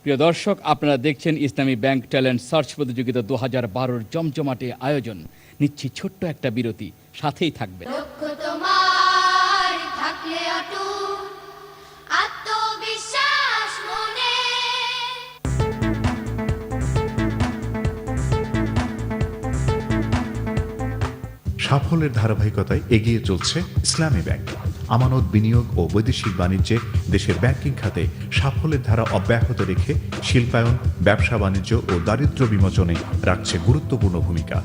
প্রিয় দর্শক, আপনারা দেখছেন ইসলামী ব্যাংক ট্যালেন্ট সার্চ প্রতিযোগিতা 2012-র জমজমাটে আয়োজন। নিচ্ছি ছোট্ট একটা বিরতি, সাথেই থাকবেন। সাফল্যের ধারাবাহিকতায় এগিয়ে চলছে ইসলামী ব্যাংক। আমানত বিনিয়োগ ও বৈদেশিক বাণিজ্যে দেশের ব্যাংকিং খাতে সাফল্যের ধারা অব্যাহত রেখে শিল্পায়ন, ব্যবসা বাণিজ্য ও দারিদ্র্য বিমোচনে রাখছে গুরুত্বপূর্ণ ভূমিকা।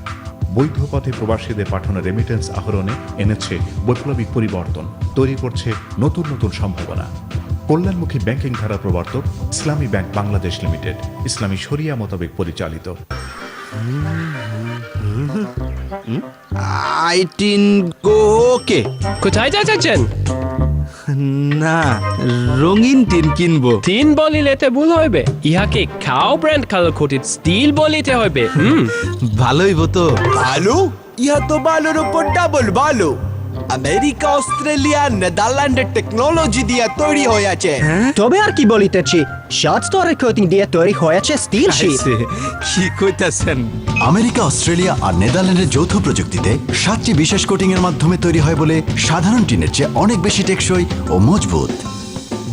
বৈধ পথে প্রবাসীদের পাঠানো রেমিটেন্স আহরণে এনেছে বৈপ্লবিক পরিবর্তন, তৈরি করছে নতুন নতুন সম্ভাবনা। কল্যাণমুখী ব্যাংকিং ধারা প্রবর্তক ইসলামী ব্যাংক বাংলাদেশ লিমিটেড, ইসলামী শরিয়া মোতাবেক পরিচালিত। কোথায় যাচ্ছেন? না, রঙিন টিন কিনবো। তিন বলিলেতে ভুল হইবে, ইহাকে cow brand colour coated steel বলিতে হইবে। ভালোই হতো। ভালো? ইহা তো ভালোর উপর ডাবল ভালো। আমেরিকা, অস্ট্রেলিয়া, নেদারল্যান্ডের টেকনোলজি দিয়ে তৈরি হয়েছে। তবে আর কি বলিতেছি, শার্ট স্তরের কোটিং দিয়ে তৈরি হয়েছে স্টিল শীট। কি কইতাছেন? আমেরিকা, অস্ট্রেলিয়া আর নেদারল্যান্ডের যৌথ প্রযুক্তিতে 7টি বিশেষ কোটিং এর মাধ্যমে তৈরি হয় বলে সাধারণ টিনের চেয়ে অনেক বেশি টেকসই ও মজবুত।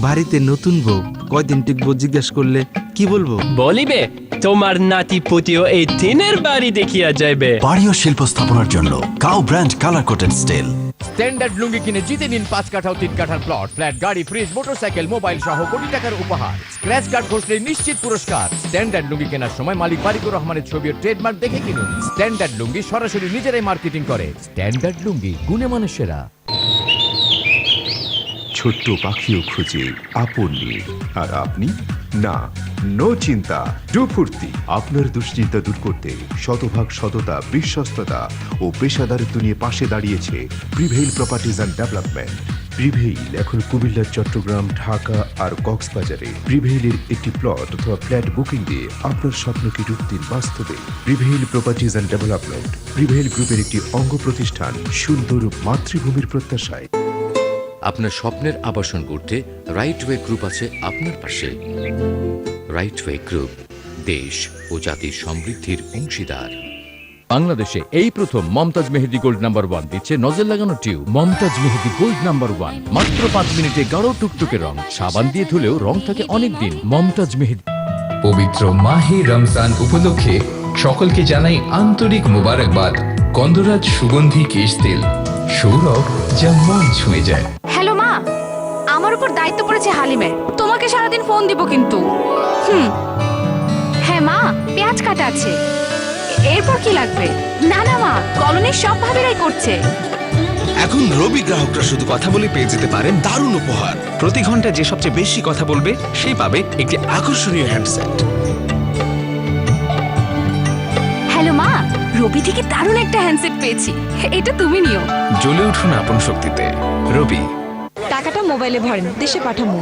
বাড়িতে নতুন বউ, কয়দিন টিকবো জিজ্ঞেস করলে কি বলবো? বলিবে তোমার নাতি পুতিও এই টিনের বাড়ি দেখিয়া যাইবে। বাড়ি ও শিল্প স্থাপনার জন্য cow brand colour coated steel. Standard lungi কিনে জিতে নিন 5 কাঠা ও 3 কাঠার প্লট, ফ্ল্যাট, গাড়ি, ফ্রিজ, মোটরসাইকেল, মোবাইল সহ কোটি টাকার উপহার। স্ক্র্যাচ কার্ড ঘষলে নিশ্চিত পুরস্কার। স্ট্যান্ডার্ড লুঙ্গি কেনার সময় মালিক বারিকুর রহমানের ছবি ও ট্রেডমার্ক দেখে কিনুন। স্ট্যান্ডার্ড লুঙ্গি সরাসরি নিজেরাই মার্কেটিং করে। স্ট্যান্ডার্ড লুঙ্গি, গুণে মানে সেরা। ছোট্ট পাখিও খুঁজে আপন নিয়ে, আর আপনি না, নো চিন্তা, ডু ফুর্তি। আপনার দুশ্চিন্তা দূর করতে শতভাগ সততা, বিশ্বস্ততা ও পেশাদারিত্ব নিয়ে পাশে দাঁড়িয়েছে prevail properties and development. Prevail এখন কুমিল্লা, চট্টগ্রাম, ঢাকা আর কক্সবাজারে প্রিভেইলের একটি প্লট অথবা ফ্ল্যাট বুকিং দিয়ে আপনার স্বপ্নকে রূপ দিন বাস্তবে। Prevail properties and development prevail গ্রুপের একটি অঙ্গ প্রতিষ্ঠান, সুন্দর মাতৃভূমির প্রত্যাশায়। আপনার স্বপ্নের আবাসন গড়তে রাইট ওয়ে গ্রুপ আছে আপনার পাশে। রাইট ওয়ে গ্রুপ, দেশ ও জাতির সমৃদ্ধির অংশীদার। বাংলাদেশে এই প্রথম মমতাজ মেহেদি গোল্ড নাম্বার 1 দিচ্ছে নজর লাগানো টিউব। মমতাজ মেহেদি গোল্ড নাম্বার 1, মাত্র 5 মিনিটে গাঢ় টুকটুকে রং। সাবান দিয়ে ধুলেও রং থাকে অনেক দিন। মমতাজ মেহেদি। পবিত্র মাহে রমজান উপলক্ষে সকলকে জানাই আন্তরিক মোবারকবাদ। গন্ধরাজ সুগন্ধি কেশ তেল, সৌরভ যা মন ছুঁয়ে যায়। হ্যালো মা, আমার উপর দায়িত্ব পড়েছে হালিমের। তোমাকে সারাদিন ফোন দিব কিন্তু। হ্যাঁ মা, পেঁয়াজ কাটা আছে। এরপর কি লাগবে? না না মা, কলোনির সব ভাবিরাই করছে। এখন রবি গ্রাহকরা শুধু কথা বলে পেয়ে যেতে পারেন দারুণ উপহার। প্রতি ঘন্টা যে সবচেয়ে বেশি কথা বলবে সেই পাবে একটি আকর্ষণীয় হ্যান্ডসেট। হ্যালো মা, রবি থেকে দারুণ একটা হ্যান্ডসেট পেয়েছি, এটা তুমি নিও। জ্বলে উঠুন আপন শক্তিতে। রবি। টাকাটা মোবাইলে ভরেন, দেশে পাঠামু।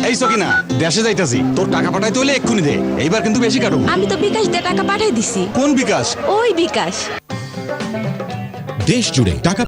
এই সকিনা, দেশে যাইতাছি, তোর টাকা পাঠাইতে হলে এক্ষুনি দে। এইবার কিন্তু বেশি কাটুম। আমি তো বিকাশ দিয়ে টাকা পাঠাই দিছি। কোন বিকাশ? ওই বিকাশ। দেশ জুড়ে টাকা